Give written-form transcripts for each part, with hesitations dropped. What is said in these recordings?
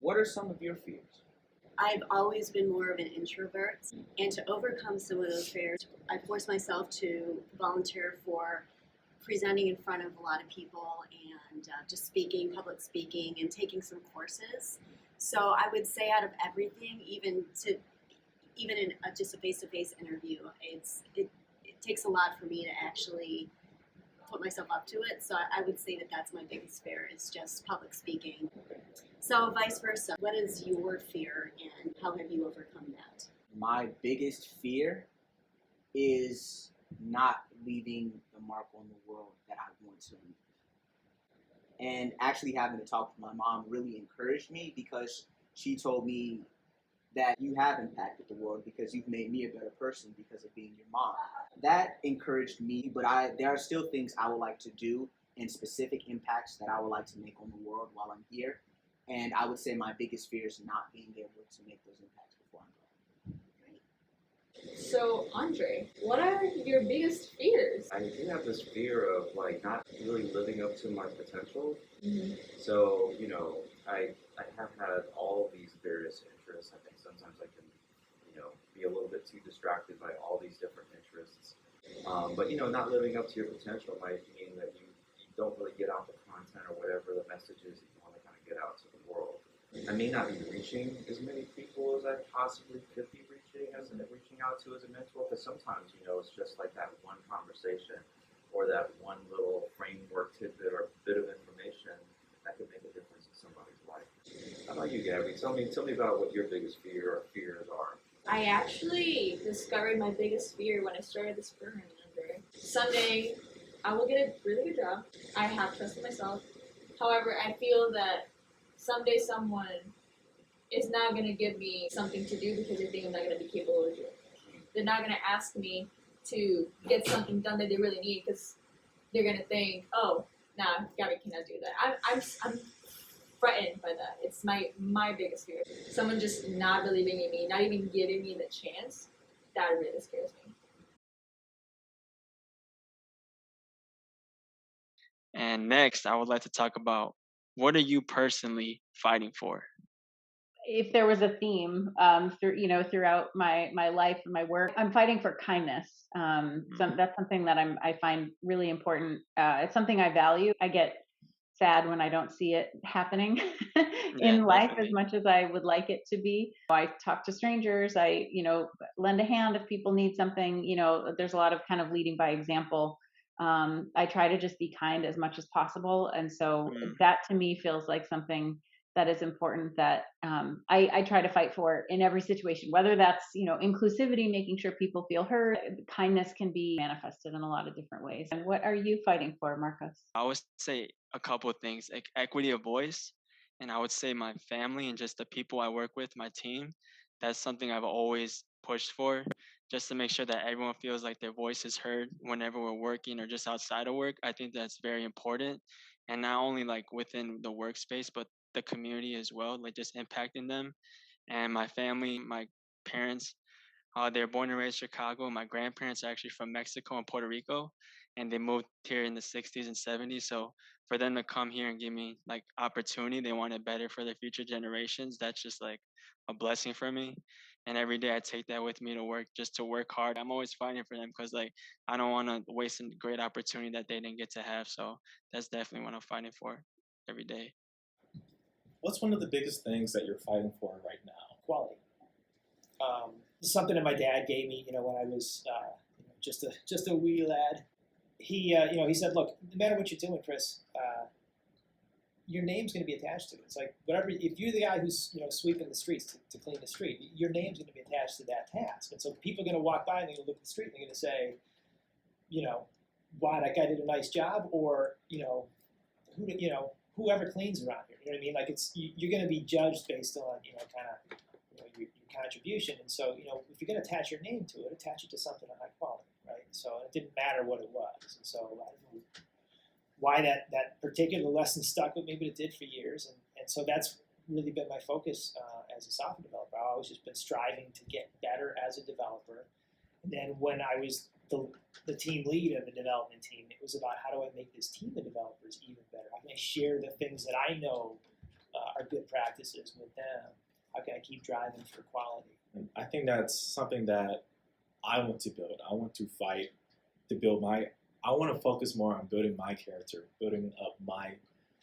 What are some of your fears? I've always been more of an introvert, and to overcome some of those fears, I forced myself to volunteer for presenting in front of a lot of people and just speaking, public speaking, and taking some courses. So I would say, out of everything, even in just a face-to-face interview, it takes a lot for me to actually put myself up to it. So I would say that that's my biggest fear, is just public speaking. So vice versa, what is your fear and how have you overcome that? My biggest fear is not leaving the mark on the world that I want to leave. And actually having to talk with my mom really encouraged me, because she told me that you have impacted the world because you've made me a better person because of being your mom. That encouraged me, but there are still things I would like to do and specific impacts that I would like to make on the world while I'm here. And I would say my biggest fear is not being able to make those impacts before I'm gone. So, Andre, what are your biggest fears? I do have this fear of not really living up to my potential. Mm-hmm. So, I have had all these various interests. I think sometimes I can, be a little bit too distracted by all these different interests. But not living up to your potential might mean that you don't really get out the content or whatever the message is that you want to kind of get out to the world. I may not be reaching as many people as I possibly could be reaching out to as a mentor, because sometimes, it's just like that one conversation or that one little framework tidbit or bit of information that could make a difference in somebody's life. How about you, Gabby? Tell me about what your biggest fear or fears are. I actually discovered my biggest fear when I started this program, Andre. Someday, I will get a really good job. I have trust in myself. However, I feel that someday someone is not going to give me something to do because they think I'm not going to be capable of doing it. They're not going to ask me to get something done that they really need because they're going to think, oh, nah, Gabby cannot do that. I'm threatened by that. It's my biggest fear. Someone just not believing in me, not even giving me the chance, that really scares me. And next, I would like to talk about, what are you personally fighting for? If there was a theme throughout my life and my work, I'm fighting for kindness. So that's something that I find really important. It's something I value. I get sad when I don't see it happening in life as much as I would like it to be. I talk to strangers. I lend a hand if people need something. There's a lot of kind of leading by example. I try to just be kind as much as possible, and so that to me feels like something that is important, that I try to fight for in every situation, whether that's inclusivity, making sure people feel heard. Kindness can be manifested in a lot of different ways. And what are you fighting for, Marcos? I would say a couple of things, like equity of voice, and I would say my family and just the people I work with, my team. That's something I've always pushed for, just to make sure that everyone feels like their voice is heard whenever we're working or just outside of work. I think that's very important, and not only like within the workspace, but the community as well, like just impacting them. And my family, my parents, they're born and raised in Chicago. My grandparents are actually from Mexico and Puerto Rico, and they moved here in the 60s and 70s. So for them to come here and give me like opportunity, they want it better for the future generations. That's just like a blessing for me. And every day I take that with me to work, just to work hard. I'm always fighting for them because like I don't want to waste a great opportunity that they didn't get to have. So that's definitely what I'm fighting for every day. What's one of the biggest things that you're fighting for right now? Quality. Something that my dad gave me, when I was just a wee lad. He said, look, no matter what you're doing, Chris, your name's going to be attached to it. It's like whatever. If you're the guy who's sweeping the streets to clean the street, your name's going to be attached to that task. And so people are going to walk by and they're going to look at the street and they're going to say, wow, that guy did a nice job, or whoever cleans around here. You know what I mean? Like you're going to be judged based on kind of your contribution. And so if you're going to attach your name to it, attach it to something of high quality, right? So it didn't matter what it was. And so I don't know why that particular lesson stuck with me, but it did for years. And so that's really been my focus as a software developer. I've always just been striving to get better as a developer. And then when I was the team lead of the development team, it was about how do I make this team of developers even better? How can I share the things that I know are good practices with them? How can I keep driving for quality? And I think that's something that I want to build. I want to fight to build I want to focus more on building my character, building up my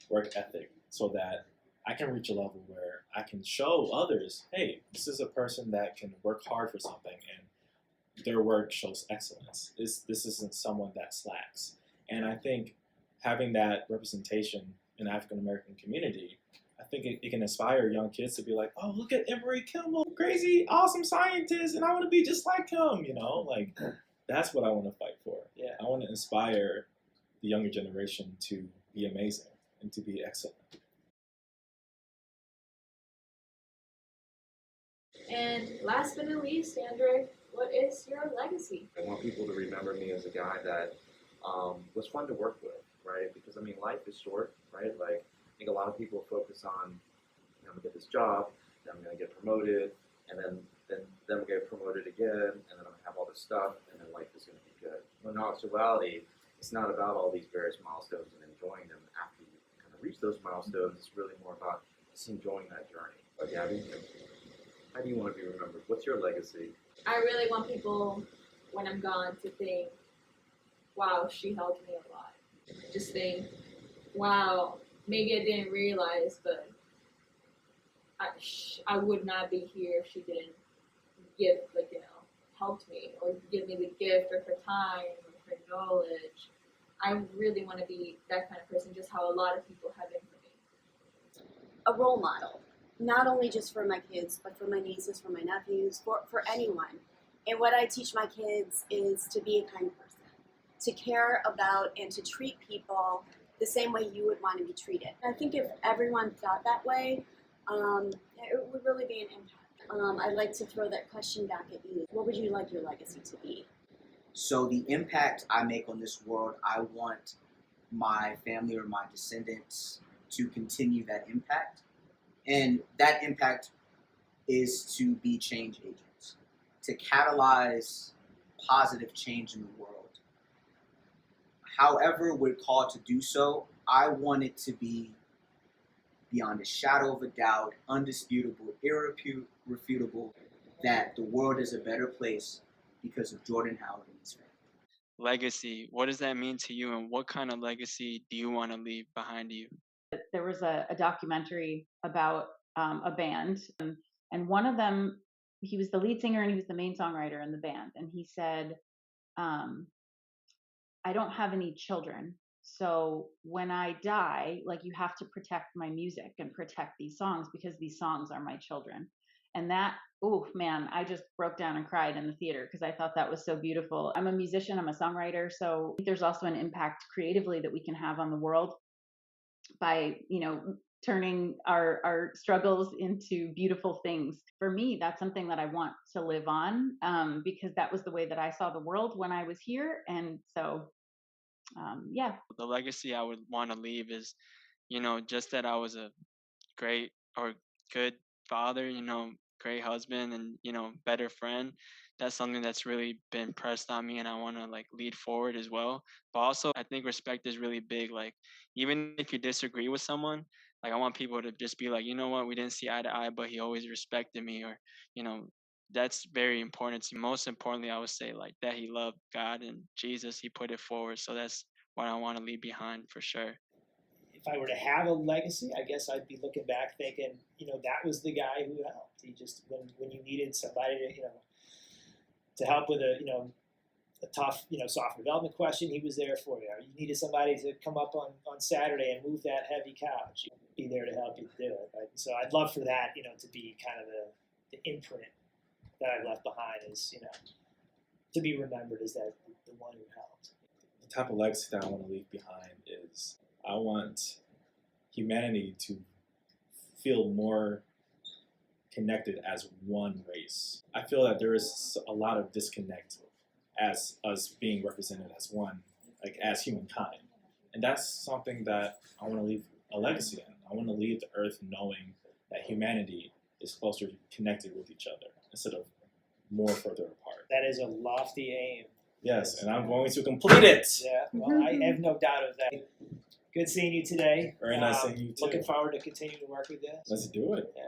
work ethic so that I can reach a level where I can show others, hey, this is a person that can work hard for something and their work shows excellence. This isn't someone that slacks. And I think having that representation in the African American community, I think it can inspire young kids to be like, oh, look at Emory Kimball, crazy, awesome scientist, and I want to be just like him, you know? Like, that's what I want to fight for. Yeah. I want to inspire the younger generation to be amazing and to be excellent. And last but not least, Andrew, what is your legacy? I want people to remember me as a guy that was fun to work with, right? Because I mean, life is short, right? Like, I think a lot of people focus on, I'm gonna get this job, then I'm gonna get promoted, and then I'm gonna get promoted again, and then I'm gonna have all this stuff, and then life is gonna be good. When in actuality, it's not about all these various milestones and enjoying them after you kind of reach those milestones. It's really more about just enjoying that journey. But Gabby, how do you want to be remembered? What's your legacy? I really want people, when I'm gone, to think, wow, she helped me a lot. Just think, wow, maybe I didn't realize, but I would not be here if she didn't give, helped me, or give me the gift of her time, or her knowledge. I really want to be that kind of person, just how a lot of people have been for me. A role model, not only just for my kids, but for my nieces, for my nephews, for anyone. And what I teach my kids is to be a kind person, to care about and to treat people the same way you would want to be treated. I think if everyone thought that way, it would really be an impact. I'd like to throw that question back at you. What would you like your legacy to be? So the impact I make on this world, I want my family or my descendants to continue that impact. And that impact is to be change agents, to catalyze positive change in the world. However we're called to do so, I want it to be beyond a shadow of a doubt, undisputable, irrefutable, that the world is a better place because of Jordan Howard and his family. Legacy, what does that mean to you, and what kind of legacy do you want to leave behind you? There was a documentary about a band, and one of them, he was the lead singer and he was the main songwriter in the band, and he said, I don't have any children, so when I die, like, you have to protect my music and protect these songs because these songs are my children. And that, oh man, I just broke down and cried in the theater because I thought that was so beautiful. I'm a musician, I'm a songwriter, so there's also an impact creatively that we can have on the world by, turning our struggles into beautiful things. For me, that's something that I want to live on, because that was the way that I saw the world when I was here. And so, yeah. The legacy I would want to leave is, just that I was a great or good father, great husband, and, better friend. That's something that's really been pressed on me, and I want to lead forward as well. But also, I think respect is really big. Like, even if you disagree with someone, I want people to just be like, you know what, we didn't see eye to eye, but he always respected me, or, that's very important to me. Most importantly, I would say that he loved God and Jesus. He put it forward. So that's what I want to leave behind for sure. If I were to have a legacy, I guess I'd be looking back thinking, that was the guy who helped. He just, when you needed somebody to help with a tough, software development question, he was there for you. Or you needed somebody to come up on Saturday and move that heavy couch. He'd be there to help you do it. Right? So I'd love for that, to be kind of the imprint that I've left behind is, to be remembered as that the one who helped. The type of legacy that I want to leave behind is I want humanity to feel more connected as one race. I feel that there is a lot of disconnect as us being represented as one, as humankind. And that's something that I want to leave a legacy in. I want to leave the earth knowing that humanity is closer connected with each other instead of more further apart. That is a lofty aim. Yes, and I'm going to complete it. Yeah, well, I have no doubt of that. Good seeing you today. Very nice seeing you too. Looking forward to continuing to work with you. Let's do it. Yeah.